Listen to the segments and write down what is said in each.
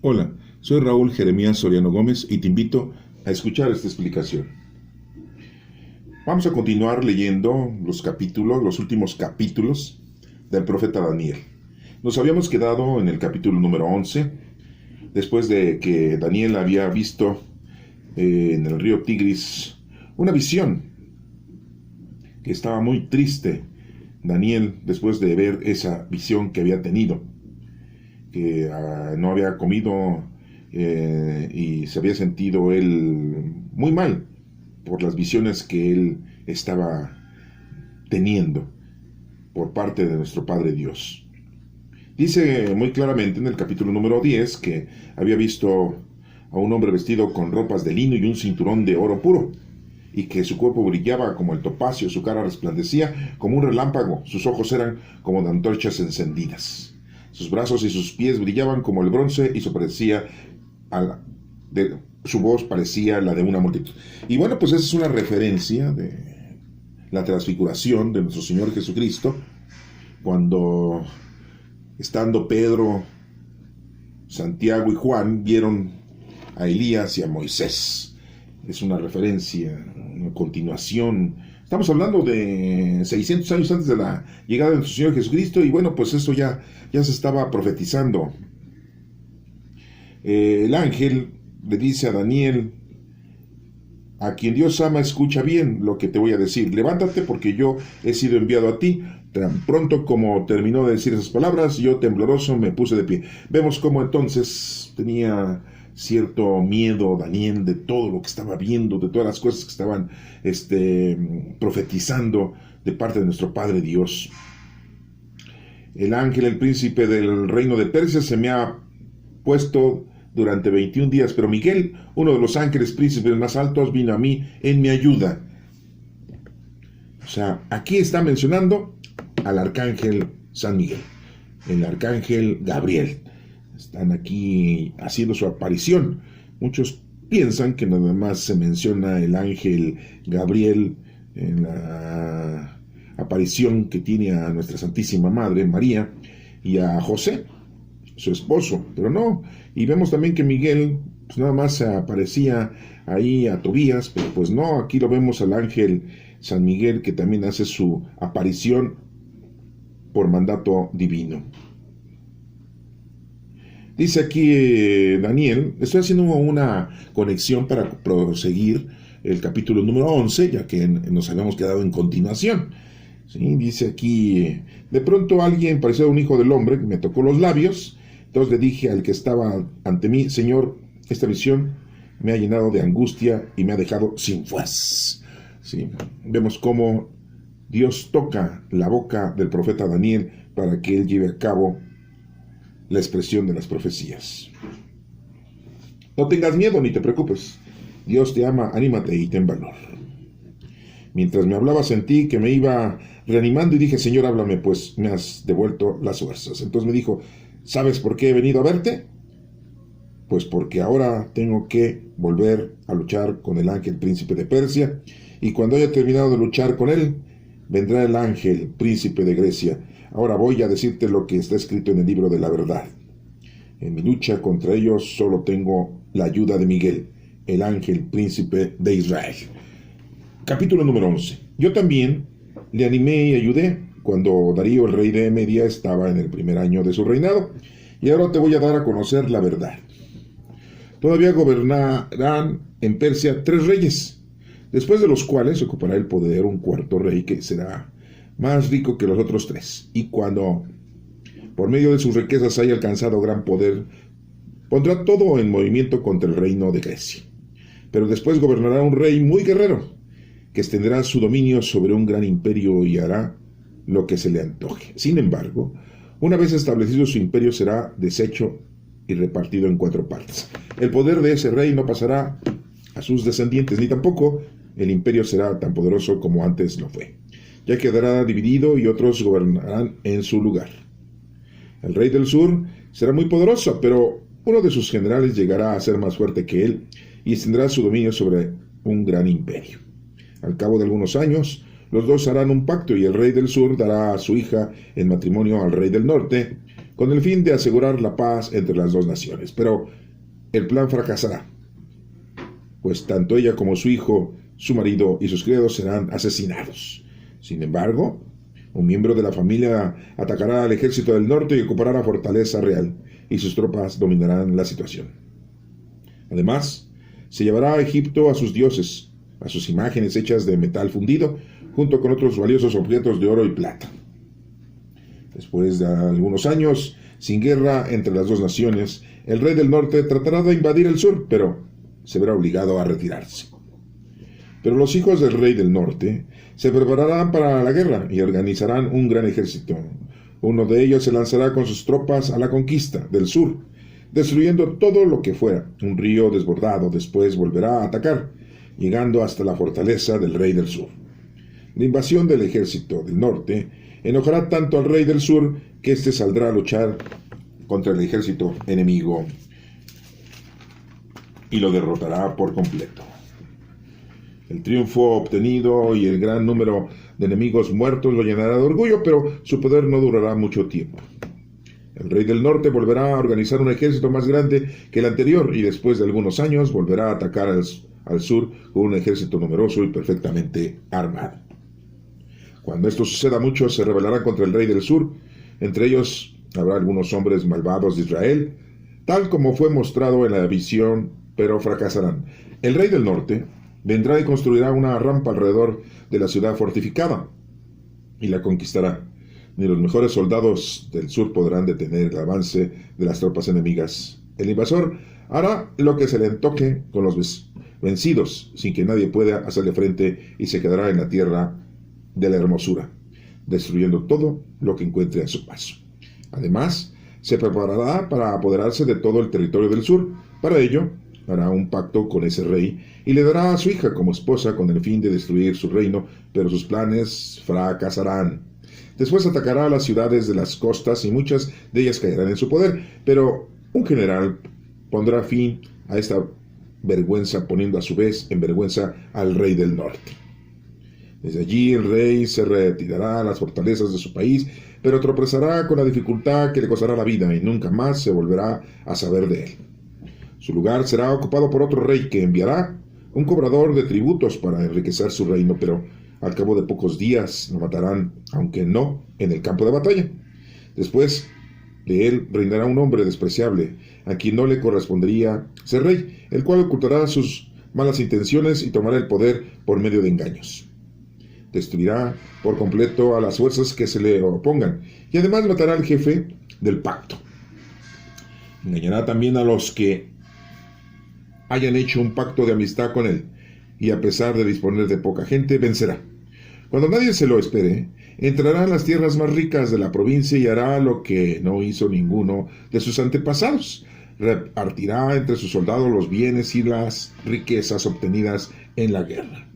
Hola, soy Raúl Jeremías Soriano Gómez y te invito a escuchar esta explicación. Vamos a continuar leyendo los últimos capítulos del profeta Daniel. Nos habíamos quedado en el capítulo número 11, después de que Daniel había visto en el río Tigris una visión que estaba muy triste. Daniel, después de ver esa visión que había tenido, que no había comido y se había sentido él muy mal por las visiones que él estaba teniendo por parte de nuestro Padre Dios. Dice muy claramente en el capítulo número 10 que había visto a un hombre vestido con ropas de lino y un cinturón de oro puro, y que su cuerpo brillaba como el topacio, su cara resplandecía como un relámpago, sus ojos eran como de antorchas encendidas. Sus brazos y sus pies brillaban como el bronce y su voz parecía la de una multitud. Y bueno, pues esa es una referencia de la transfiguración de nuestro Señor Jesucristo, cuando estando Pedro, Santiago y Juan vieron a Elías y a Moisés. Es una referencia, una continuación. Estamos hablando de 600 años antes de la llegada de nuestro Señor Jesucristo, y bueno, pues eso ya se estaba profetizando. El ángel le dice a Daniel: a quien Dios ama, escucha bien lo que te voy a decir. Levántate, porque yo he sido enviado a ti. Tan pronto como terminó de decir esas palabras, yo tembloroso me puse de pie. Vemos cómo entonces tenía cierto miedo Daniel de todo lo que estaba viendo, de todas las cosas que estaban profetizando de parte de nuestro Padre Dios. El ángel, el príncipe del reino de Persia, se me ha puesto durante 21 días, pero Miguel, uno de los ángeles príncipes más altos, vino a mí en mi ayuda. O sea, aquí está mencionando al arcángel San Miguel, el arcángel Gabriel. Están aquí haciendo su aparición. Muchos piensan que nada más se menciona el ángel Gabriel en la aparición que tiene a nuestra Santísima Madre María y a José, su esposo, pero no. Y vemos también que Miguel pues nada más se aparecía ahí a Tobías, pero pues no, aquí lo vemos al ángel San Miguel, que también hace su aparición por mandato divino. Dice aquí Daniel, estoy haciendo una conexión para proseguir el capítulo número 11, ya que nos habíamos quedado en continuación. ¿Sí? Dice aquí: de pronto alguien parecido a un hijo del hombre me tocó los labios. Entonces le dije al que estaba ante mí: Señor, esta visión me ha llenado de angustia y me ha dejado sin fuerzas. ¿Sí? Vemos cómo Dios toca la boca del profeta Daniel para que él lleve a cabo la expresión de las profecías. No tengas miedo ni te preocupes. Dios te ama, anímate y ten valor. Mientras me hablaba sentí que me iba reanimando y dije: Señor, háblame, pues me has devuelto las fuerzas. Entonces me dijo: ¿sabes por qué he venido a verte? Pues porque ahora tengo que volver a luchar con el ángel príncipe de Persia, y cuando haya terminado de luchar con él, vendrá el ángel príncipe de Grecia. Ahora voy a decirte lo que está escrito en el libro de la verdad. En mi lucha contra ellos solo tengo la ayuda de Miguel, el ángel príncipe de Israel. Capítulo número 11. Yo también le animé y ayudé cuando Darío, el rey de Media, estaba en el primer año de su reinado. Y ahora te voy a dar a conocer la verdad. Todavía gobernarán en Persia 3 reyes, después de los cuales ocupará el poder un cuarto rey que será más rico que los otros 3. Y cuando por medio de sus riquezas haya alcanzado gran poder, pondrá todo en movimiento contra el reino de Grecia. Pero después gobernará un rey muy guerrero, que extenderá su dominio sobre un gran imperio y hará lo que se le antoje. Sin embargo, una vez establecido su imperio, será deshecho y repartido en 4 partes. El poder de ese rey no pasará a sus descendientes, ni tampoco el imperio será tan poderoso como antes lo fue. Ya quedará dividido y otros gobernarán en su lugar. El rey del sur será muy poderoso, pero uno de sus generales llegará a ser más fuerte que él y extenderá su dominio sobre un gran imperio. Al cabo de algunos años, los dos harán un pacto y el rey del sur dará a su hija en matrimonio al rey del norte, con el fin de asegurar la paz entre las dos naciones. Pero el plan fracasará, pues tanto ella como su hijo, su marido y sus criados serán asesinados. Sin embargo, un miembro de la familia atacará al ejército del norte y ocupará la fortaleza real, y sus tropas dominarán la situación. Además, se llevará a Egipto a sus dioses, a sus imágenes hechas de metal fundido, junto con otros valiosos objetos de oro y plata. Después de algunos años, sin guerra entre las dos naciones, el rey del norte tratará de invadir el sur, pero se verá obligado a retirarse. Pero los hijos del rey del norte se prepararán para la guerra y organizarán un gran ejército. Uno de ellos se lanzará con sus tropas a la conquista del sur, destruyendo todo lo que fuera un río desbordado. Después volverá a atacar, llegando hasta la fortaleza del rey del sur. La invasión del ejército del norte enojará tanto al rey del sur que éste saldrá a luchar contra el ejército enemigo y lo derrotará por completo. El triunfo obtenido y el gran número de enemigos muertos lo llenará de orgullo, pero su poder no durará mucho tiempo. El rey del norte volverá a organizar un ejército más grande que el anterior y después de algunos años volverá a atacar al sur con un ejército numeroso y perfectamente armado. Cuando esto suceda, muchos se rebelarán contra el rey del sur. Entre ellos habrá algunos hombres malvados de Israel, tal como fue mostrado en la visión, pero fracasarán. El rey del norte vendrá y construirá una rampa alrededor de la ciudad fortificada y la conquistará. Ni los mejores soldados del sur podrán detener el avance de las tropas enemigas. El invasor hará lo que se le antoje con los vencidos, sin que nadie pueda hacerle frente, y se quedará en la tierra de la hermosura, destruyendo todo lo que encuentre a su paso. Además, se preparará para apoderarse de todo el territorio del sur. Para ello, hará un pacto con ese rey y le dará a su hija como esposa con el fin de destruir su reino, pero sus planes fracasarán. Después atacará a las ciudades de las costas y muchas de ellas caerán en su poder, pero un general pondrá fin a esta vergüenza, poniendo a su vez en vergüenza al rey del norte. Desde allí el rey se retirará a las fortalezas de su país, pero tropezará con la dificultad que le costará la vida y nunca más se volverá a saber de él. Su lugar será ocupado por otro rey que enviará un cobrador de tributos para enriquecer su reino, pero al cabo de pocos días lo matarán, aunque no en el campo de batalla. Después de él reinará un hombre despreciable, a quien no le correspondería ser rey, el cual ocultará sus malas intenciones y tomará el poder por medio de engaños. Destruirá por completo a las fuerzas que se le opongan y además matará al jefe del pacto. Engañará también a los que hayan hecho un pacto de amistad con él, y a pesar de disponer de poca gente, vencerá. Cuando nadie se lo espere, entrará en las tierras más ricas de la provincia y hará lo que no hizo ninguno de sus antepasados. Repartirá entre sus soldados los bienes y las riquezas obtenidas en la guerra.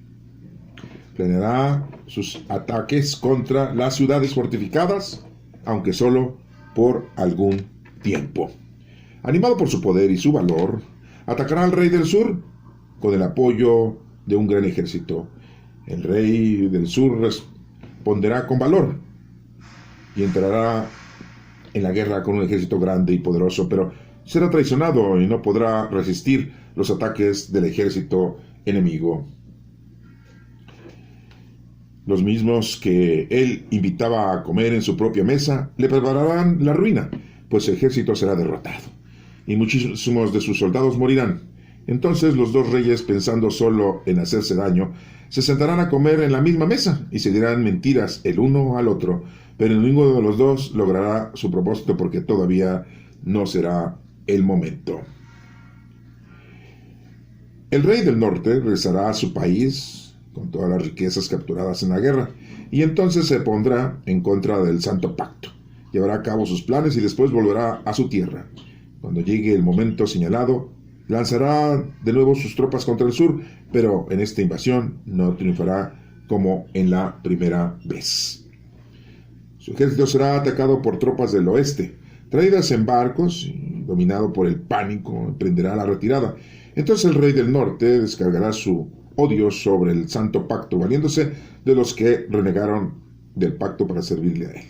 Planeará sus ataques contra las ciudades fortificadas, aunque solo por algún tiempo. Animado por su poder y su valor, atacará al rey del sur con el apoyo de un gran ejército. El rey del sur responderá con valor y entrará en la guerra con un ejército grande y poderoso, pero será traicionado y no podrá resistir los ataques del ejército enemigo. Los mismos que él invitaba a comer en su propia mesa le prepararán la ruina, pues su ejército será derrotado y muchísimos de sus soldados morirán. Entonces los dos reyes, pensando solo en hacerse daño, se sentarán a comer en la misma mesa y se dirán mentiras el uno al otro, pero ninguno de los dos logrará su propósito porque todavía no será el momento. El rey del norte regresará a su país con todas las riquezas capturadas en la guerra, y entonces se pondrá en contra del Santo Pacto, llevará a cabo sus planes y después volverá a su tierra. Cuando llegue el momento señalado, lanzará de nuevo sus tropas contra el sur, pero en esta invasión no triunfará como en la primera vez. Su ejército será atacado por tropas del oeste, traídas en barcos, y dominado por el pánico, emprenderá la retirada. Entonces el rey del norte descargará su odio sobre el Santo Pacto, valiéndose de los que renegaron del pacto para servirle a él.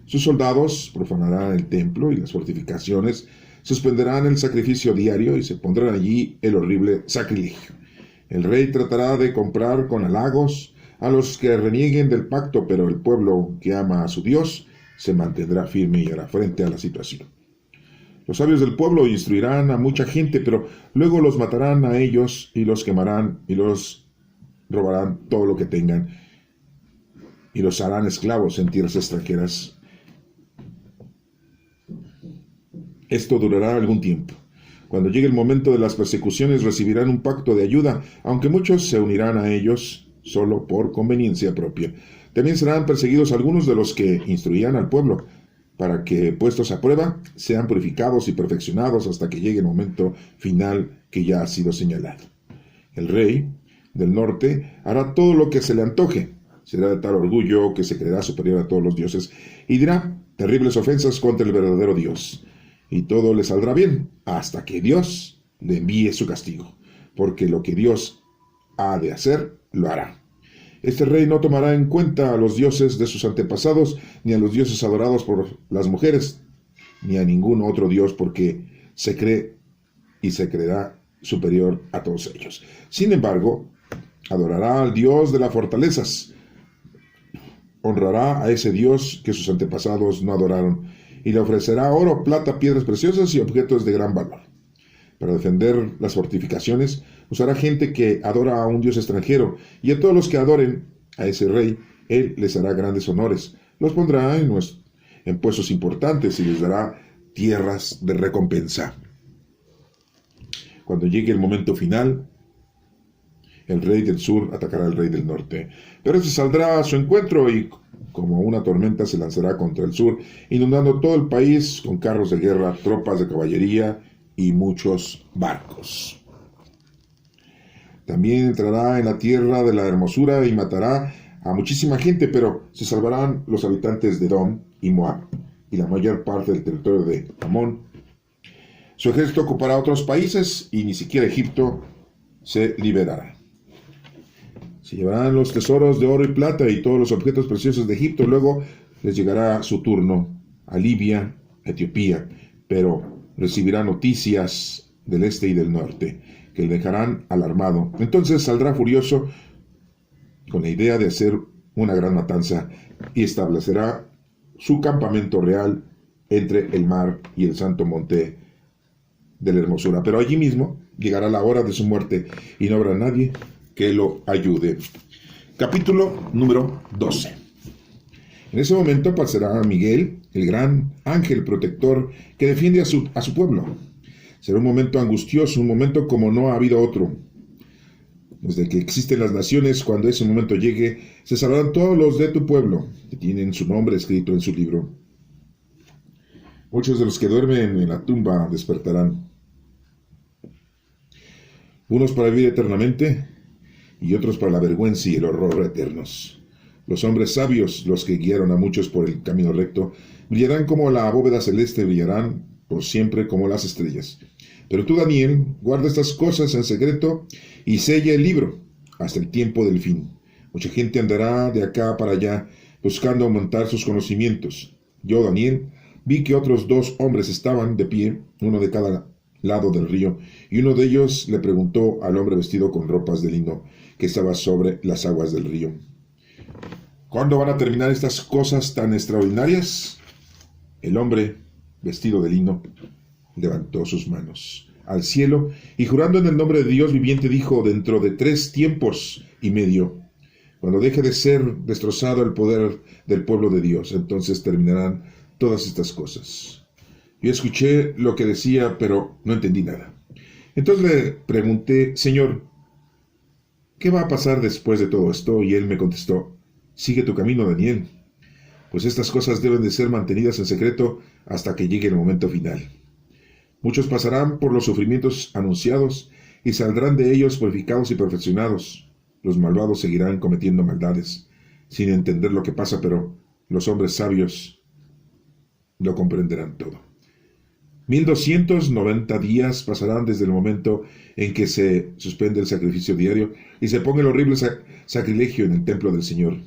Sus soldados profanarán el templo y las fortificaciones, suspenderán el sacrificio diario y se pondrán allí el horrible sacrilegio. El rey tratará de comprar con halagos a los que renieguen del pacto, pero el pueblo que ama a su Dios se mantendrá firme y hará frente a la situación. Los sabios del pueblo instruirán a mucha gente, pero luego los matarán a ellos y los quemarán y los robarán todo lo que tengan y los harán esclavos en tierras extranjeras. Esto durará algún tiempo. Cuando llegue el momento de las persecuciones recibirán un pacto de ayuda, aunque muchos se unirán a ellos solo por conveniencia propia. También serán perseguidos algunos de los que instruían al pueblo, para que, puestos a prueba, sean purificados y perfeccionados hasta que llegue el momento final que ya ha sido señalado. El rey del norte hará todo lo que se le antoje. Será de tal orgullo que se creerá superior a todos los dioses y dirá terribles ofensas contra el verdadero Dios. Y todo le saldrá bien hasta que Dios le envíe su castigo, porque lo que Dios ha de hacer, lo hará. Este rey no tomará en cuenta a los dioses de sus antepasados, ni a los dioses adorados por las mujeres, ni a ningún otro dios, porque se cree y se creerá superior a todos ellos. Sin embargo, adorará al Dios de las fortalezas, honrará a ese Dios que sus antepasados no adoraron, y le ofrecerá oro, plata, piedras preciosas y objetos de gran valor. Para defender las fortificaciones, usará gente que adora a un dios extranjero, y a todos los que adoren a ese rey, él les hará grandes honores. Los pondrá en puestos importantes y les dará tierras de recompensa. Cuando llegue el momento final, el rey del sur atacará al rey del norte, pero este saldrá a su encuentro y como una tormenta se lanzará contra el sur, inundando todo el país con carros de guerra, tropas de caballería y muchos barcos. También entrará en la tierra de la hermosura y matará a muchísima gente, pero se salvarán los habitantes de Edom y Moab y la mayor parte del territorio de Amón. Su ejército ocupará otros países y ni siquiera Egipto se liberará. Se llevarán los tesoros de oro y plata y todos los objetos preciosos de Egipto. Luego les llegará su turno a Libia, Etiopía, pero recibirá noticias del este y del norte, que le dejarán alarmado. Entonces saldrá furioso con la idea de hacer una gran matanza y establecerá su campamento real entre el mar y el santo monte de la hermosura. Pero allí mismo llegará la hora de su muerte y no habrá nadie que lo ayude. Capítulo número 12. En ese momento pasará Miguel, el gran ángel protector que defiende a su pueblo. Será un momento angustioso, un momento como no ha habido otro. Desde que existen las naciones, cuando ese momento llegue, se salvarán todos los de tu pueblo, que tienen su nombre escrito en su libro. Muchos de los que duermen en la tumba despertarán. Unos para vivir eternamente y otros para la vergüenza y el horror eternos. Los hombres sabios, los que guiaron a muchos por el camino recto, brillarán como la bóveda celeste, brillarán por siempre como las estrellas. Pero tú, Daniel, guarda estas cosas en secreto y sella el libro hasta el tiempo del fin. Mucha gente andará de acá para allá buscando aumentar sus conocimientos. Yo, Daniel, vi que otros 2 hombres estaban de pie, uno de cada lado del río, y uno de ellos le preguntó al hombre vestido con ropas de lino que estaba sobre las aguas del río: ¿cuándo van a terminar estas cosas tan extraordinarias? El hombre vestido de lino levantó sus manos al cielo y jurando en el nombre de Dios viviente dijo: dentro de 3 tiempos y medio, cuando deje de ser destrozado el poder del pueblo de Dios, entonces terminarán todas estas cosas. Yo escuché lo que decía, pero no entendí nada. Entonces le pregunté: Señor, ¿qué va a pasar después de todo esto? Y él me contestó: sigue tu camino, Daniel, pues estas cosas deben de ser mantenidas en secreto hasta que llegue el momento final. Muchos pasarán por los sufrimientos anunciados y saldrán de ellos purificados y perfeccionados. Los malvados seguirán cometiendo maldades sin entender lo que pasa, pero los hombres sabios lo comprenderán todo. 1290 días pasarán desde el momento en que se suspende el sacrificio diario y se ponga el horrible sacrilegio en el templo del Señor.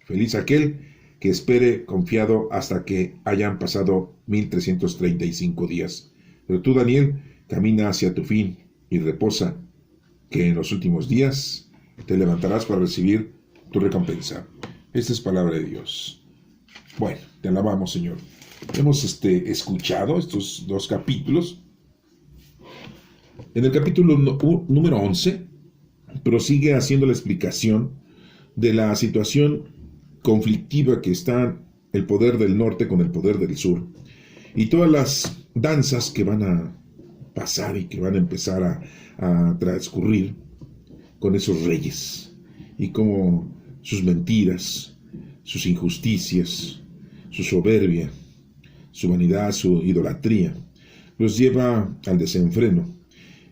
Feliz aquel que espere confiado hasta que hayan pasado 1335 días. Pero tú, Daniel, camina hacia tu fin y reposa, que en los últimos días te levantarás para recibir tu recompensa. Esta es palabra de Dios. Bueno, te alabamos, Señor. Hemos escuchado estos dos capítulos. En el capítulo número 11 prosigue haciendo la explicación de la situación conflictiva que está el poder del norte con el poder del sur y todas las danzas que van a pasar y que van a empezar a transcurrir con esos reyes y cómo sus mentiras, sus injusticias, su soberbia, su vanidad, su idolatría los lleva al desenfreno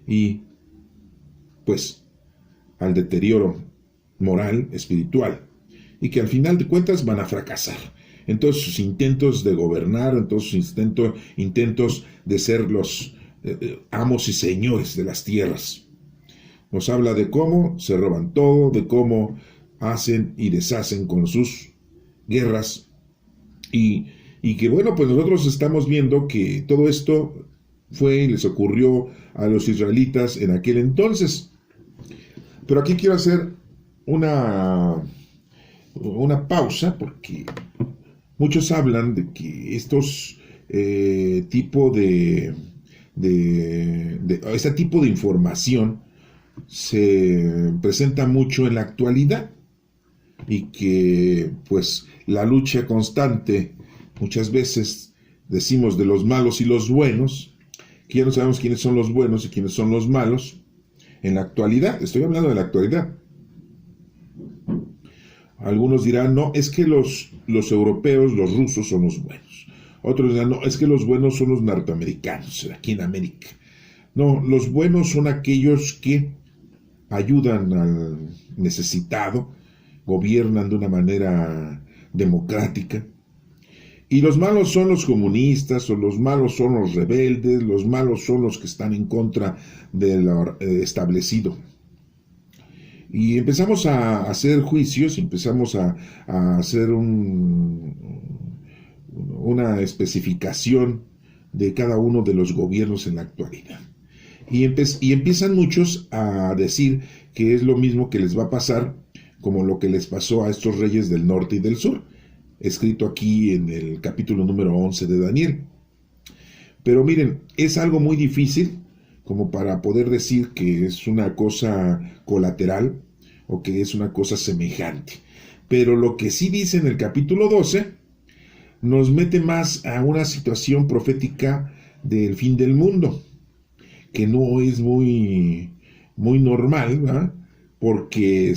y pues al deterioro moral, espiritual, y que al final de cuentas van a fracasar en todos sus intentos de gobernar, en todos sus intentos de ser los amos y señores de las tierras. Nos habla de cómo se roban todo, de cómo hacen y deshacen con sus guerras, y que bueno, pues nosotros estamos viendo que todo esto fue y les ocurrió a los israelitas en aquel entonces. Pero aquí quiero hacer una pausa, porque muchos hablan de que estos este tipo de información se presenta mucho en la actualidad y que pues la lucha constante, muchas veces decimos de los malos y los buenos, que ya no sabemos quiénes son los buenos y quiénes son los malos en la actualidad. Estoy hablando de la actualidad. Algunos dirán, no, es que los europeos, los rusos son los buenos. Otros dirán, no, es que los buenos son los norteamericanos, aquí en América. No, los buenos son aquellos que ayudan al necesitado, gobiernan de una manera democrática. Y los malos son los comunistas, o los malos son los rebeldes, los malos son los que están en contra de lo establecido. Y empezamos a hacer juicios, empezamos a hacer una especificación de cada uno de los gobiernos en la actualidad. Y empiezan muchos a decir que es lo mismo que les va a pasar como lo que les pasó a estos reyes del norte y del sur, escrito aquí en el capítulo número 11 de Daniel. Pero miren, es algo muy difícil como para poder decir que es una cosa colateral o que es una cosa semejante. Pero lo que sí dice en el capítulo 12 nos mete más a una situación profética del fin del mundo, que no es muy normal, ¿verdad? Porque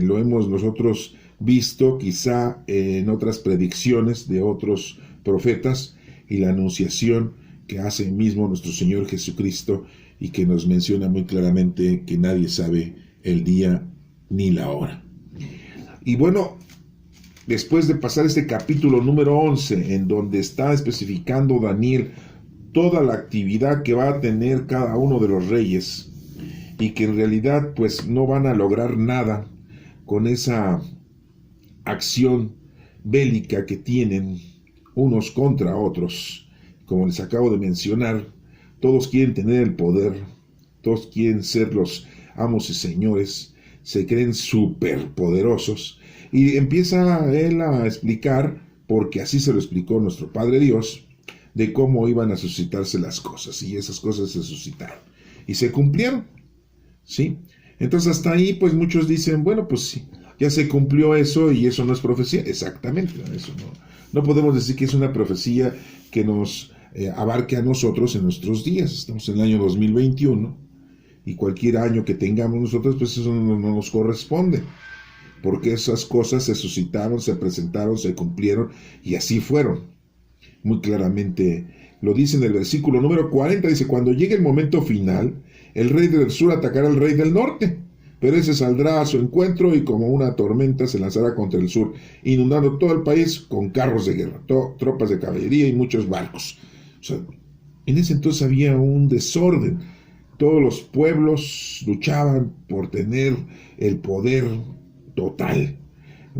lo hemos nosotros visto quizá en otras predicciones de otros profetas y la anunciación que hace mismo nuestro Señor Jesucristo y que nos menciona muy claramente que nadie sabe el día ni la hora. Y bueno, después de pasar este capítulo número 11, en donde está especificando Daniel toda la actividad que va a tener cada uno de los reyes y que en realidad pues no van a lograr nada con esa acción bélica que tienen unos contra otros. Como les acabo de mencionar, todos quieren tener el poder, todos quieren ser los amos y señores, se creen superpoderosos, y empieza él a explicar, porque así se lo explicó nuestro Padre Dios, de cómo iban a suscitarse las cosas, y esas cosas se suscitaron, y se cumplieron, ¿sí? Entonces hasta ahí, pues muchos dicen, bueno, pues sí, ya se cumplió eso, y eso no es profecía. Exactamente, eso no podemos decir que es una profecía que nos abarque a nosotros en nuestros días. Estamos en el año 2021, y cualquier año que tengamos nosotros, pues eso no nos corresponde, porque esas cosas se suscitaron, se presentaron, se cumplieron, y así fueron. Muy claramente lo dice en el versículo número 40, dice, cuando llegue el momento final, el rey del sur atacará al rey del norte, pero ese saldrá a su encuentro y como una tormenta se lanzará contra el sur, inundando todo el país con carros de guerra, tropas de caballería y muchos barcos. O sea, en ese entonces había un desorden. Todos los pueblos luchaban por tener el poder total.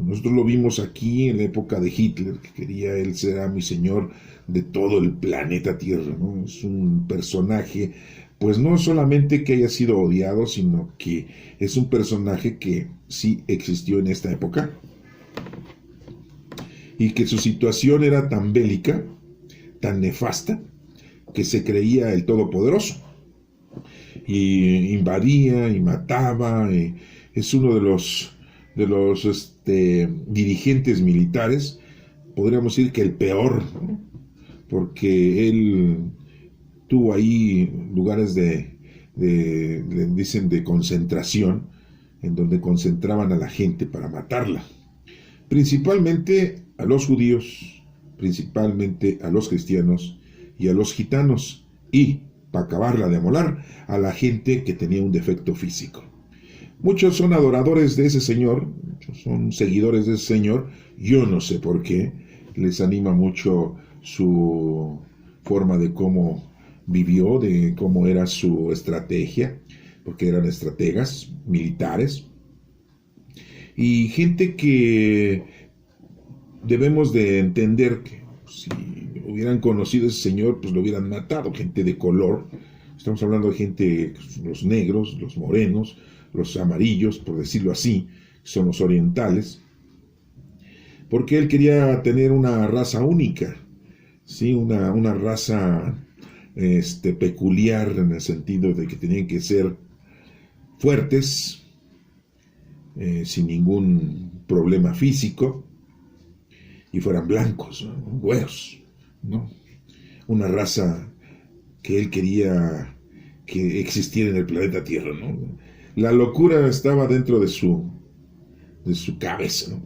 Nosotros lo vimos aquí en la época de Hitler, que quería él ser mi señor de todo el planeta Tierra, ¿no? Es un personaje, pues no solamente que haya sido odiado, sino que es un personaje que sí existió en esta época y que su situación era tan bélica, tan nefasta, que se creía el todopoderoso y invadía y mataba. Es uno de los dirigentes militares, podríamos decir que el peor, ¿no? Porque él tuvo ahí lugares le dicen de concentración, en donde concentraban a la gente para matarla, principalmente a los judíos, principalmente a los cristianos y a los gitanos, y, para acabarla de molar, a la gente que tenía un defecto físico. Muchos son adoradores de ese señor, muchos son seguidores de ese señor. Yo no sé por qué les anima mucho su forma de cómo vivió, de cómo era su estrategia, porque eran estrategas militares y gente que debemos de entender que si hubieran conocido a ese señor, pues lo hubieran matado. Gente de color, estamos hablando de gente, los negros, los morenos, los amarillos, por decirlo así, son los orientales, porque él quería tener una raza única, ¿sí? Una raza peculiar, en el sentido de que tenían que ser fuertes, sin ningún problema físico, y fueran blancos, ¿no? Güeros, ¿no? Una raza que él quería que existiera en el planeta Tierra, ¿no? La locura estaba dentro de su cabeza, ¿no?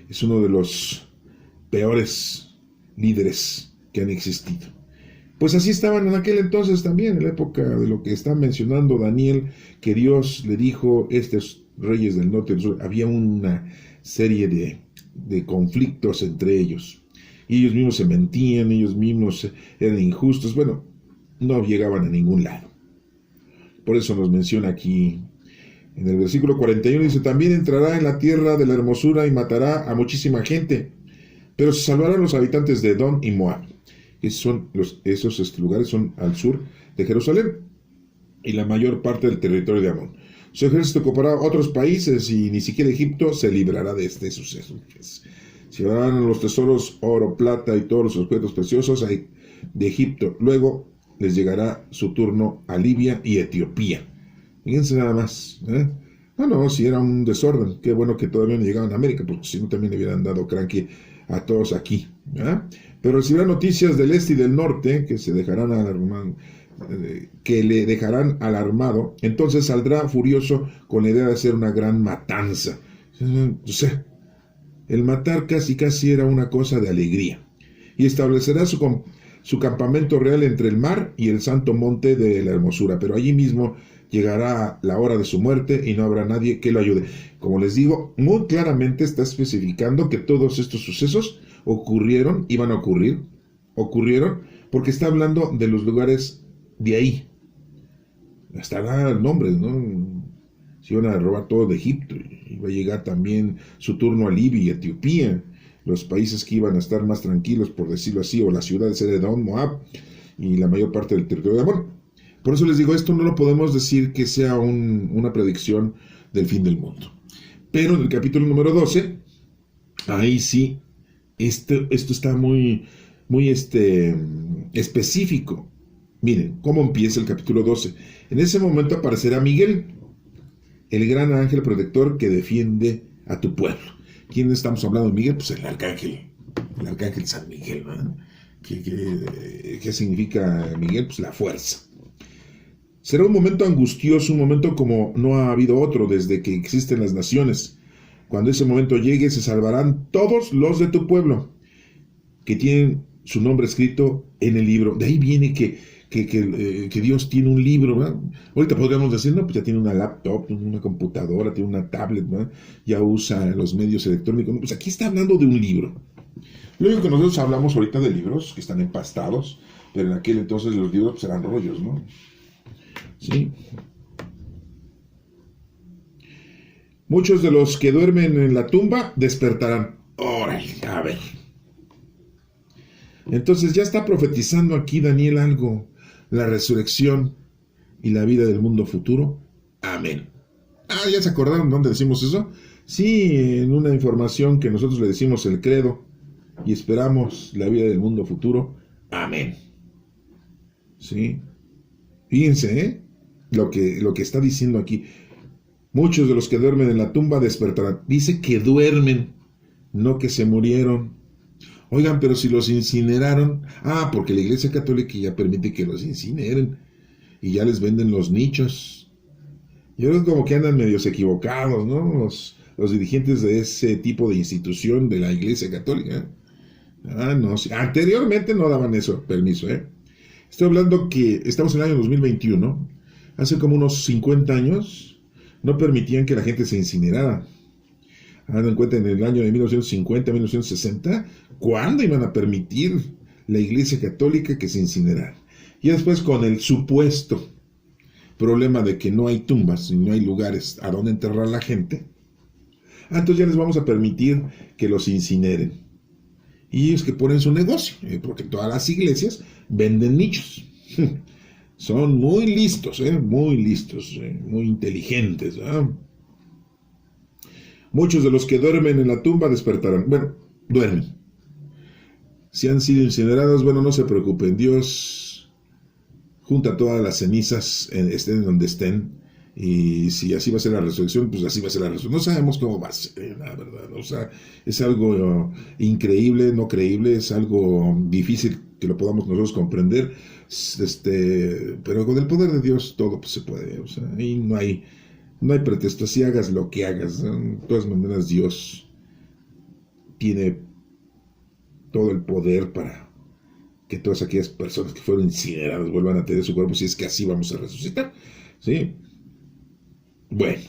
Es uno de los peores líderes que han existido. Pues así estaban en aquel entonces también, en la época de lo que está mencionando Daniel, que Dios le dijo a estos reyes del norte y del sur. Había una serie de conflictos entre ellos. Y ellos mismos se mentían, ellos mismos eran injustos. Bueno, no llegaban a ningún lado. Por eso nos menciona aquí en el versículo 41, dice: también entrará en la tierra de la hermosura y matará a muchísima gente, pero se salvarán los habitantes de Edom y Moab. Esos lugares son al sur de Jerusalén y la mayor parte del territorio de Amón. Su ejército ocupará otros países y ni siquiera Egipto se librará de este suceso. Se llevarán los tesoros, oro, plata y todos los objetos preciosos de Egipto. Luego les llegará su turno a Libia y Etiopía. Fíjense nada más, ¿eh? No, si era un desorden, qué bueno que todavía no llegaban a América, porque si no también le hubieran dado cranque a todos aquí, ¿eh? Pero recibirán noticias del este y del norte que le dejarán alarmado. Entonces saldrá furioso con la idea de hacer una gran matanza. O sea, el matar casi era una cosa de alegría. Y establecerá su campamento real entre el mar y el santo monte de la hermosura, pero allí mismo llegará la hora de su muerte y no habrá nadie que lo ayude. Como les digo, muy claramente está especificando que todos estos sucesos iban a ocurrieron, porque está hablando de los lugares de ahí. Hasta da nombres, ¿no? Se iban a robar todo de Egipto, iba a llegar también su turno a Libia y Etiopía, los países que iban a estar más tranquilos, por decirlo así, o las ciudades de Edom, Moab, y la mayor parte del territorio de Amón. Por eso les digo, esto no lo podemos decir que sea una predicción del fin del mundo. Pero en el capítulo número 12, ahí sí, esto está muy específico. Miren, ¿cómo empieza el capítulo 12? En ese momento aparecerá Miguel, el gran ángel protector que defiende a tu pueblo. ¿Quién estamos hablando de Miguel? Pues el arcángel San Miguel, ¿no? ¿Qué significa Miguel? Pues la fuerza. Será un momento angustioso, un momento como no ha habido otro desde que existen las naciones. Cuando ese momento llegue, se salvarán todos los de tu pueblo, que tienen su nombre escrito en el libro. De ahí viene que Dios tiene un libro, ¿verdad? Ahorita podríamos decir, no, pues ya tiene una laptop, una computadora, tiene una tablet, ¿verdad? Ya usa los medios electrónicos. No, pues aquí está hablando de un libro. Lo único que nosotros hablamos ahorita de libros que están empastados, pero en aquel entonces los libros pues eran rollos, ¿no? Sí. Muchos de los que duermen en la tumba despertarán. Órale, a ver. Entonces ya está profetizando aquí Daniel algo. La resurrección y la vida del mundo futuro. Amén. Ah, ¿ya se acordaron dónde decimos eso? Sí, en una información que nosotros le decimos el credo y esperamos la vida del mundo futuro. Amén. Sí. Fíjense, lo que está diciendo aquí. Muchos de los que duermen en la tumba despertarán. Dice que duermen, no que se murieron. Oigan, pero si los incineraron. Ah, porque la Iglesia Católica ya permite que los incineren. Y ya les venden los nichos. Yo creo como que andan medios equivocados, ¿no? Los dirigentes de ese tipo de institución de la Iglesia Católica. Ah, no. Anteriormente no daban eso, permiso, Estoy hablando que estamos en el año 2021. Hace como unos 50 años no permitían que la gente se incinerara. Hagan en cuenta, en el año de 1950, 1960, ¿cuándo iban a permitir la Iglesia Católica que se incinerara? Y después, con el supuesto problema de que no hay tumbas y no hay lugares a donde enterrar a la gente, entonces ya les vamos a permitir que los incineren. Y es que ponen su negocio, porque todas las iglesias venden nichos. Son muy listos, muy inteligentes. Muchos de los que duermen en la tumba despertarán. Bueno, duermen. Si han sido incinerados, bueno, no se preocupen. Dios junta todas las cenizas, estén donde estén. Y si así va a ser la resurrección, pues así va a ser la resurrección. No sabemos cómo va a ser, la verdad. O sea, es algo increíble, no creíble, es algo difícil que lo podamos nosotros comprender. Pero con el poder de Dios todo pues, se puede. O sea, ahí no hay pretexto. Si hagas lo que hagas, de todas maneras Dios tiene todo el poder para que todas aquellas personas que fueron incineradas vuelvan a tener su cuerpo, si es que así vamos a resucitar. ¿Sí? Bueno,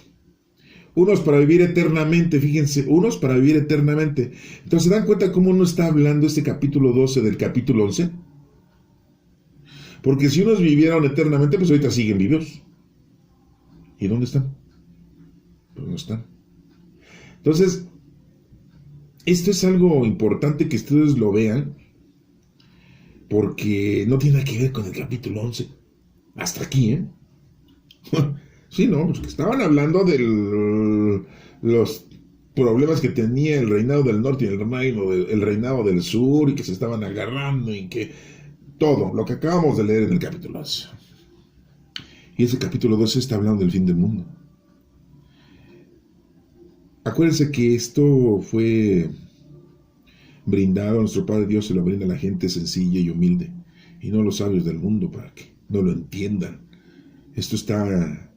unos para vivir eternamente, fíjense, unos para vivir eternamente. Entonces, ¿se dan cuenta cómo no está hablando este capítulo 12 del capítulo 11? Porque si unos vivieron eternamente, pues ahorita siguen vivos. ¿Y dónde están? Pues no están. Entonces, esto es algo importante que ustedes lo vean, porque no tiene nada que ver con el capítulo 11. Hasta aquí, Sí, no, pues que estaban hablando de los problemas que tenía el reinado del norte y el reinado del sur, y que se estaban agarrando, y que todo, lo que acabamos de leer en el capítulo 12. Y ese capítulo 12 está hablando del fin del mundo. Acuérdense que esto fue brindado a nuestro Padre Dios, se lo brinda a la gente sencilla y humilde, y no a los sabios del mundo, para que no lo entiendan. Esto está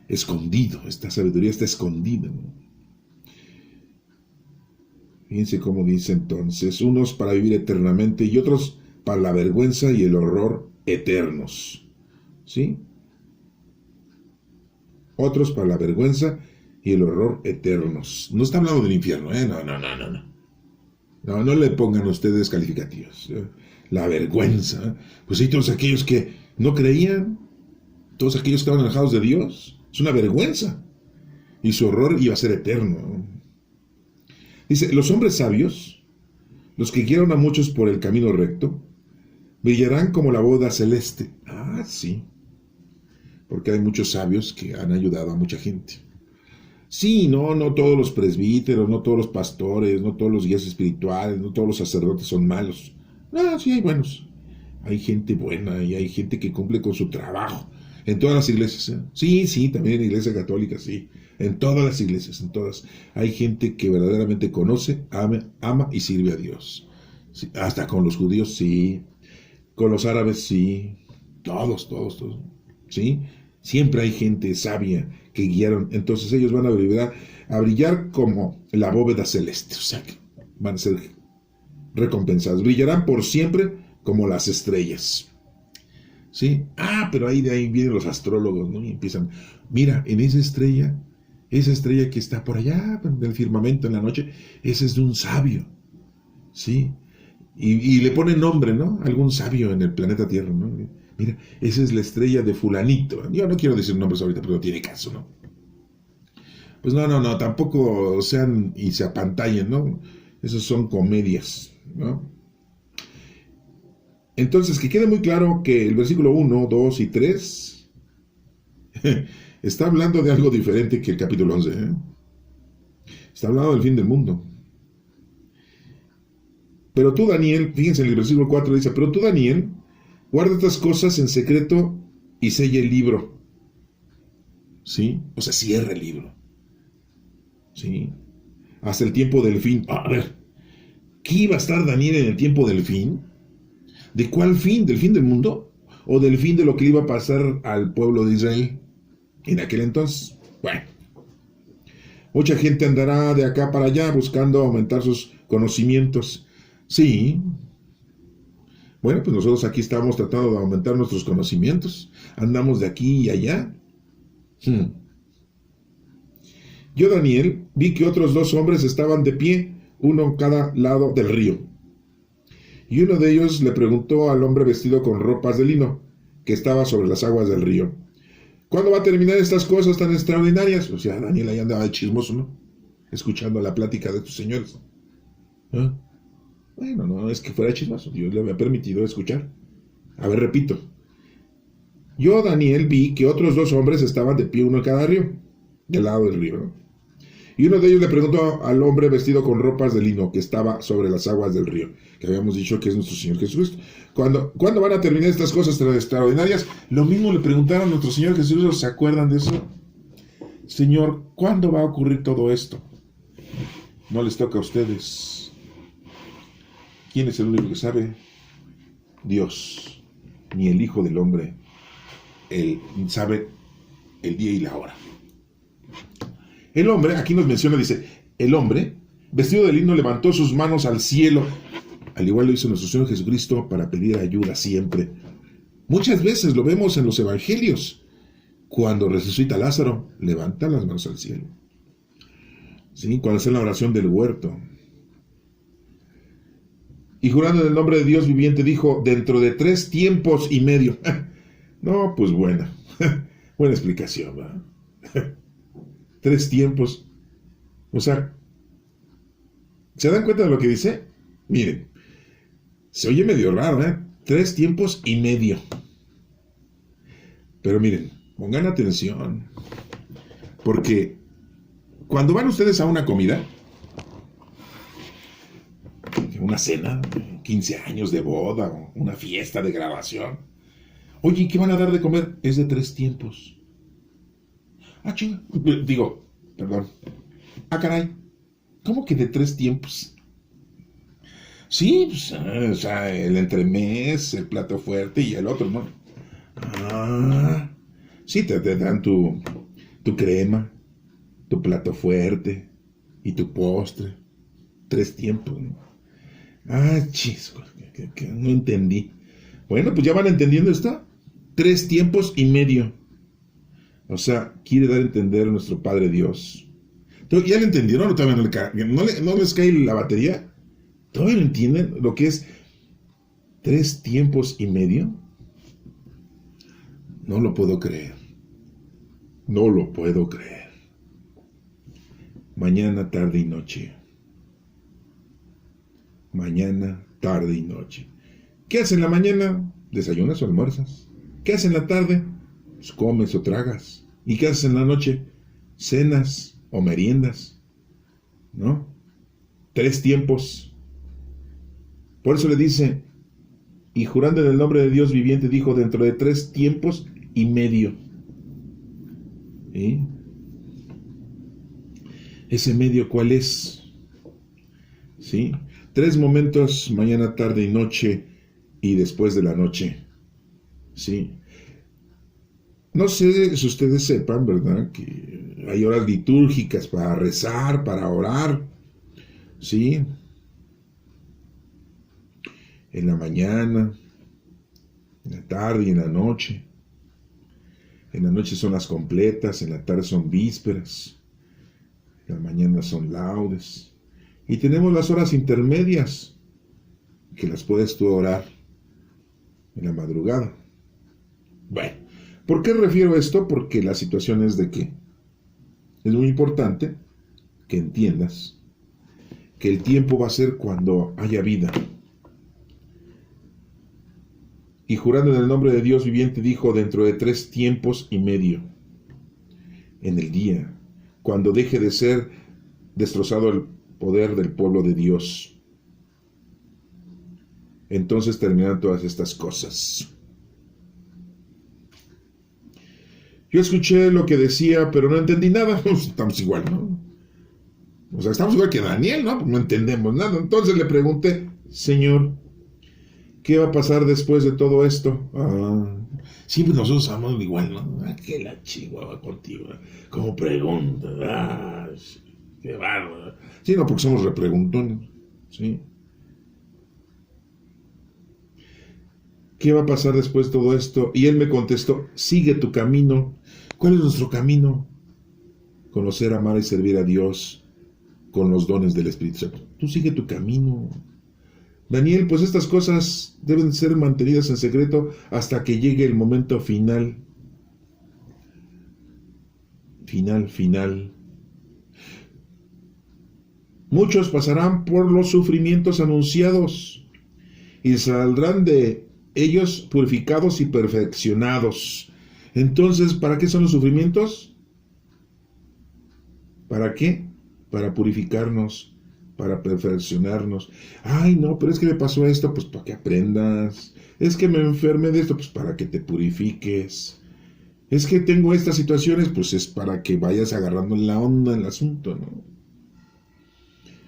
escondido, esta sabiduría está escondida, ¿no? Fíjense cómo dice entonces: unos para vivir eternamente y otros para la vergüenza y el horror eternos. ¿Sí? Otros para la vergüenza y el horror eternos. No está hablando del infierno, No le pongan ustedes calificativos. La vergüenza. Pues hay todos aquellos que no creían, todos aquellos que estaban alejados de Dios. Es una vergüenza. Y su horror iba a ser eterno. Dice: los hombres sabios, los que guiaron a muchos por el camino recto, brillarán como la boda celeste. Ah, sí. Porque hay muchos sabios que han ayudado a mucha gente. Sí, no todos los presbíteros, no todos los pastores, no todos los guías espirituales, no todos los sacerdotes son malos. No, sí hay buenos. Hay gente buena y hay gente que cumple con su trabajo. En todas las iglesias, Sí, también en la Iglesia Católica, sí. En todas las iglesias, en todas. Hay gente que verdaderamente conoce, ama y sirve a Dios. Sí, hasta con los judíos, sí. Con los árabes, sí. Todos. ¿Sí? Siempre hay gente sabia que guiaron. Entonces ellos van a brillar como la bóveda celeste. O sea, que van a ser recompensados. Brillarán por siempre como las estrellas. ¿Sí? Pero de ahí vienen los astrólogos, ¿no? Y empiezan: mira, en esa estrella que está por allá del firmamento en la noche, ese es de un sabio. ¿Sí? Y le ponen nombre, ¿no? Algún sabio en el planeta Tierra, ¿no? Mira, esa es la estrella de fulanito. Yo no quiero decir nombres ahorita, pero no tiene caso, ¿no? Pues no, tampoco sean y se apantallen, ¿no? Esos son comedias, ¿no? Entonces, que quede muy claro que el versículo 1, 2 y 3 está hablando de algo diferente que el capítulo 11, ¿eh? Está hablando del fin del mundo. Pero tú, Daniel, fíjense en el versículo 4 dice, pero tú, Daniel, guarda estas cosas en secreto y sella el libro. ¿Sí? O sea, cierra el libro. ¿Sí? Hasta el tiempo del fin. A ver, ¿qué iba a estar Daniel en el tiempo del fin? ¿De cuál fin? ¿Del fin del mundo? ¿O del fin de lo que iba a pasar al pueblo de Israel en aquel entonces? Bueno, mucha gente andará de acá para allá buscando aumentar sus conocimientos. Sí. Bueno, pues nosotros aquí estamos tratando de aumentar nuestros conocimientos. Andamos de aquí y allá. Yo, Daniel, vi que otros 2 hombres estaban de pie, uno en cada lado del río. Y uno de ellos le preguntó al hombre vestido con ropas de lino, que estaba sobre las aguas del río, ¿cuándo va a terminar estas cosas tan extraordinarias? O sea, Daniel ahí andaba de chismoso, ¿no? Escuchando la plática de estos señores. ¿Ah? Bueno, no es que fuera chismoso, Dios le había permitido escuchar. A ver, repito. Yo, Daniel, vi que otros 2 hombres estaban de pie, uno en cada río, del lado del río, ¿no? Y uno de ellos le preguntó al hombre vestido con ropas de lino que estaba sobre las aguas del río, que habíamos dicho que es nuestro Señor Jesucristo. ¿Cuándo van a terminar estas cosas tan extraordinarias? Lo mismo le preguntaron a nuestro Señor Jesucristo, ¿se acuerdan de eso? Señor, ¿cuándo va a ocurrir todo esto? No les toca a ustedes. ¿Quién es el único que sabe? Dios, ni el Hijo del Hombre. Él sabe el día y la hora. El hombre, aquí nos menciona, dice, el hombre, vestido de lino, levantó sus manos al cielo, al igual lo hizo nuestro Señor Jesucristo, para pedir ayuda siempre. Muchas veces lo vemos en los evangelios. Cuando resucita Lázaro, levanta las manos al cielo. ¿Sí? Cuando hace la oración del huerto. Y jurando en el nombre de Dios viviente, dijo, dentro de 3 tiempos y medio. No, pues buena. Buena explicación, ¿verdad? 3 tiempos. O sea, ¿se dan cuenta de lo que dice? Miren, se oye medio raro, ¿eh? 3 tiempos y medio. Pero miren, pongan atención. Porque cuando van ustedes a una comida, una cena, 15 años de boda, una fiesta de graduación, oye, ¿qué van a dar de comer? Es de 3 tiempos. Ah, chinga. Digo, perdón. Ah, caray. ¿Cómo que de 3 tiempos? Sí, pues, o sea, el entremés, el plato fuerte y el otro, ¿no? Ah, sí, te dan tu crema, tu plato fuerte y tu postre. 3 tiempos, ¿no? Ah, chisco, que no entendí. Bueno, pues ya van entendiendo esto. 3 tiempos y medio. O sea, quiere dar a entender a nuestro Padre Dios. ¿Ya lo entendieron o todavía no les cae la batería? ¿Todavía no entienden lo que es 3 tiempos y medio? No lo puedo creer. No lo puedo creer. Mañana, tarde y noche. Mañana, tarde y noche. ¿Qué haces en la mañana? ¿Desayunas o almuerzas? ¿Qué haces en la tarde? Pues comes o tragas. ¿Y qué haces en la noche? Cenas o meriendas, ¿no? 3 tiempos. Por eso le dice, y jurando en el nombre de Dios viviente, dijo, dentro de 3 tiempos y medio. ¿Sí? ¿Ese medio cuál es? ¿Sí? 3 momentos, mañana, tarde y noche, y después de la noche. ¿Sí? No sé si ustedes sepan, ¿verdad? Que hay horas litúrgicas para rezar, para orar. ¿Sí? En la mañana, en la tarde y en la noche. En la noche son las completas, en la tarde son vísperas, en la mañana son laudes. Y tenemos las horas intermedias, que las puedes tú orar en la madrugada. Bueno, ¿por qué refiero esto? Porque la situación es de que Es muy importante que entiendas que el tiempo va a ser cuando haya vida. Y jurando en el nombre de Dios viviente, dijo: dentro de 3 tiempos y medio, en el día, cuando deje de ser destrozado el poder del pueblo de Dios, entonces terminarán todas estas cosas. Yo escuché lo que decía, pero no entendí nada. Estamos igual, ¿no? O sea, estamos igual que Daniel, ¿no? No entendemos nada. Entonces le pregunté: Señor, ¿qué va a pasar después de todo esto? Sí, pues nosotros amamos igual, ¿no? ¿Qué la chihuahua contigo? Como pregunta. Qué bárbaro. Sí, no, porque somos repreguntones. ¿Sí? ¿Qué va a pasar después de todo esto? Y él me contestó: sigue tu camino. ¿Cuál es nuestro camino? Conocer, amar y servir a Dios con los dones del Espíritu Santo. Tú sigue tu camino. Daniel, pues estas cosas deben ser mantenidas en secreto hasta que llegue el momento final. Final. Muchos pasarán por los sufrimientos anunciados y saldrán de ellos purificados y perfeccionados. Entonces, ¿para qué son los sufrimientos? ¿Para qué? Para purificarnos, para perfeccionarnos. Ay, no, pero es que me pasó esto, pues para que aprendas. Es que me enfermé de esto, pues para que te purifiques. Es que tengo estas situaciones, pues es para que vayas agarrando la onda en el asunto, ¿no?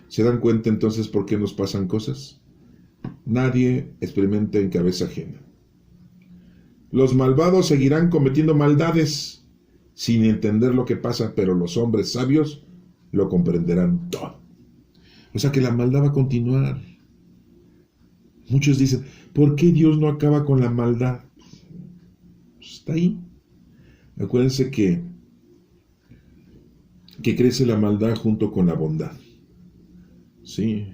¿Se dan cuenta entonces por qué nos pasan cosas? Nadie experimenta en cabeza ajena. Los malvados seguirán cometiendo maldades sin entender lo que pasa, pero los hombres sabios lo comprenderán todo. O sea que la maldad va a continuar. Muchos dicen: ¿por qué Dios no acaba con la maldad? Pues está ahí. Acuérdense que crece la maldad junto con la bondad. Sí.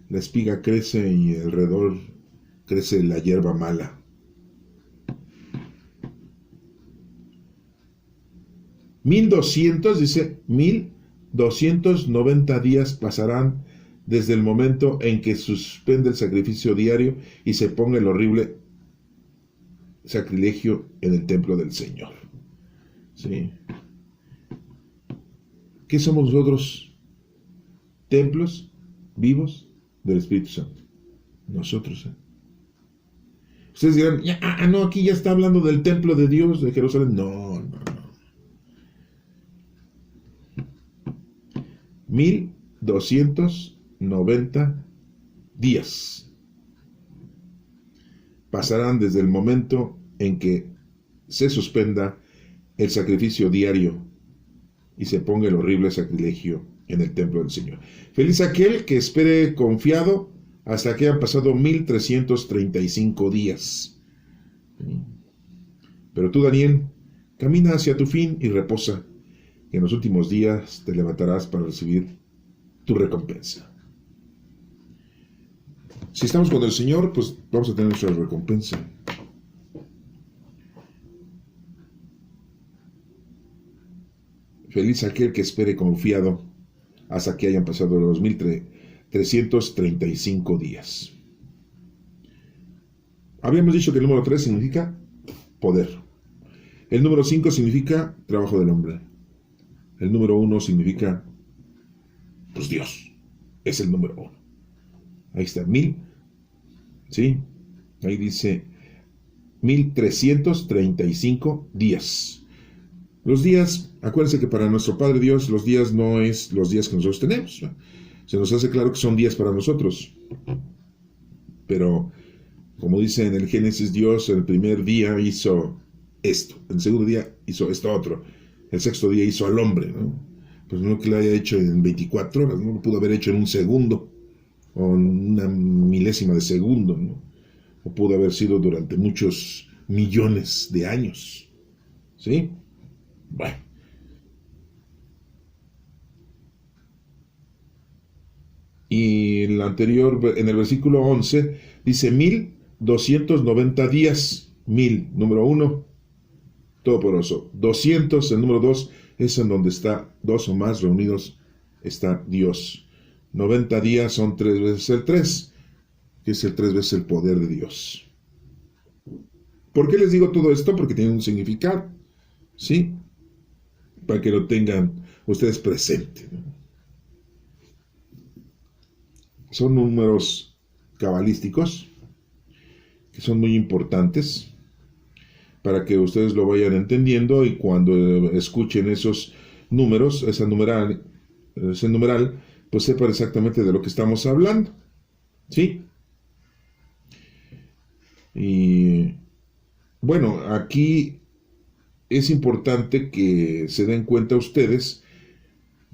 La espiga crece y alrededor crece la hierba mala. Dice, 1290 días pasarán desde el momento en que suspende el sacrificio diario y se ponga el horrible sacrilegio en el templo del Señor. ¿Sí? ¿Qué somos nosotros? Templos vivos del Espíritu Santo. Nosotros. Ustedes dirán: no, aquí ya está hablando del templo de Dios de Jerusalén. No. 1290 días pasarán desde el momento en que se suspenda el sacrificio diario y se ponga el horrible sacrilegio en el templo del Señor. Feliz aquel que espere confiado hasta que hayan pasado 1335 días. Pero tú, Daniel, camina hacia tu fin y reposa, que en los últimos días te levantarás para recibir tu recompensa. Si estamos con el Señor, pues vamos a tener nuestra recompensa. Feliz aquel que espere confiado hasta que hayan pasado los 1335 días. Habíamos dicho que el número 3 significa poder. El número 5 significa trabajo del hombre. El número 1 significa, pues Dios, es el número 1. Ahí está, 1000, ¿sí? Ahí dice 1335 días. Los días, acuérdense que para nuestro Padre Dios, los días no es los días que nosotros tenemos, ¿no? Se nos hace claro que son días para nosotros. Pero, como dice en el Génesis, Dios el primer día hizo esto, el segundo día hizo esto otro, el sexto día hizo al hombre, ¿no? Pues no que lo haya hecho en 24 horas, ¿no? Lo pudo haber hecho en un segundo, o en una milésima de segundo, ¿no? O pudo haber sido durante muchos millones de años, ¿sí? Bueno. Y en el anterior, en el versículo 11, dice 1290 días. 1000, número 1, todopoderoso. 200, el número 2, es en donde está 2 o más reunidos, está Dios. 90 días son 3 veces el 3, que es el 3 veces el poder de Dios. ¿Por qué les digo todo esto? Porque tiene un significado, ¿sí? Para que lo tengan ustedes presente, ¿no? Son números cabalísticos que son muy importantes para que ustedes lo vayan entendiendo, y cuando escuchen esos números, ese numeral, pues sepan exactamente de lo que estamos hablando, ¿sí? Y bueno, aquí es importante que se den cuenta ustedes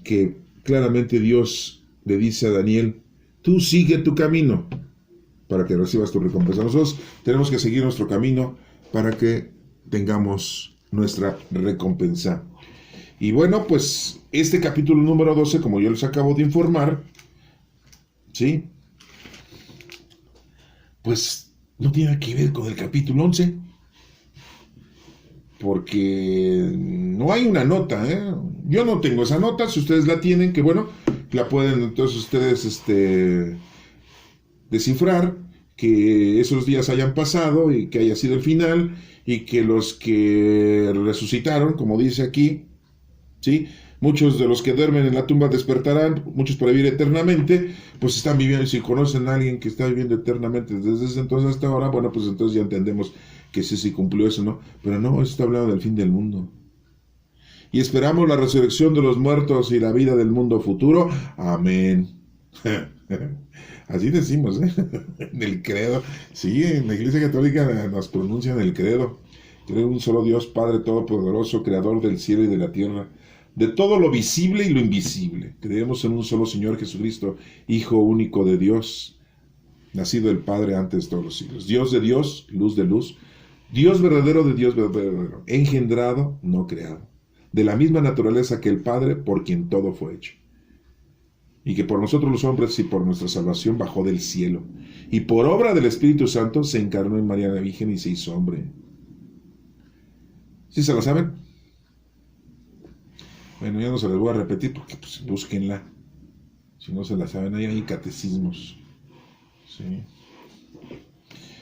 que claramente Dios le dice a Daniel: tú sigue tu camino para que recibas tu recompensa. Nosotros tenemos que seguir nuestro camino para que tengamos nuestra recompensa. Y bueno, pues este capítulo número 12, como yo les acabo de informar, ¿sí? Pues no tiene que ver con el capítulo 11, porque no hay una nota, ¿eh? Yo no tengo esa nota. Si ustedes la tienen, que bueno, la pueden entonces ustedes descifrar, que esos días hayan pasado y que haya sido el final, y que los que resucitaron, como dice aquí, ¿sí? Muchos de los que duermen en la tumba despertarán, muchos para vivir eternamente. Pues están viviendo, y si conocen a alguien que está viviendo eternamente desde ese entonces hasta ahora, bueno, pues entonces ya entendemos que sí cumplió eso, ¿no? Pero no, eso está hablando del fin del mundo. Y esperamos la resurrección de los muertos y la vida del mundo futuro. Amén. Así decimos, ¿eh? En el credo. Sí, en la Iglesia Católica nos pronuncian el credo. Creo en un solo Dios, Padre Todopoderoso, Creador del cielo y de la tierra, de todo lo visible y lo invisible. Creemos en un solo Señor Jesucristo, Hijo único de Dios, nacido del Padre antes de todos los siglos. Dios de Dios, luz de luz, Dios verdadero de Dios verdadero, engendrado, no creado, de la misma naturaleza que el Padre, por quien todo fue hecho. Y que por nosotros los hombres y por nuestra salvación bajó del cielo, y por obra del Espíritu Santo se encarnó en María la Virgen y se hizo hombre. ¿Sí se la saben? Bueno, ya no se las voy a repetir porque pues búsquenla. Si no se la saben, ahí hay catecismos. Sí.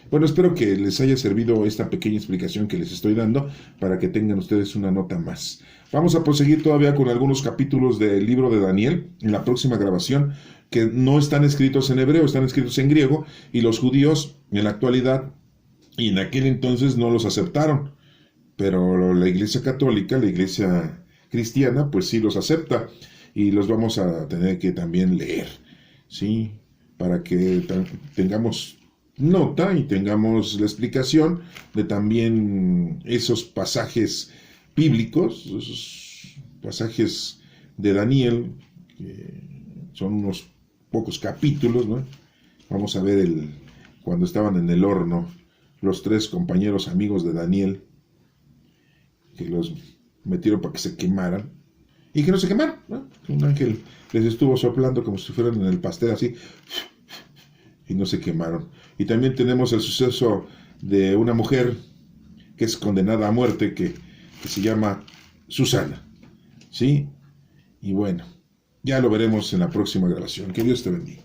Bueno, espero que les haya servido esta pequeña explicación que les estoy dando para que tengan ustedes una nota más. Vamos a proseguir todavía con algunos capítulos del libro de Daniel en la próxima grabación, que no están escritos en hebreo, están escritos en griego, y los judíos en la actualidad y en aquel entonces no los aceptaron, pero la Iglesia Católica, la Iglesia Cristiana, pues sí los acepta, y los vamos a tener que también leer, ¿sí? Para que tengamos nota y tengamos la explicación de también esos pasajes bíblicos, esos pasajes de Daniel, que son unos pocos capítulos, ¿no? Vamos a ver cuando estaban en el horno, los 3 compañeros amigos de Daniel, que los metieron para que se quemaran, y que no se quemaron, ¿no? Un ángel les estuvo soplando como si fueran en el pastel así, y no se quemaron. Y también tenemos el suceso de una mujer que es condenada a muerte, que se llama Susana, ¿sí? Y bueno, ya lo veremos en la próxima grabación. Que Dios te bendiga.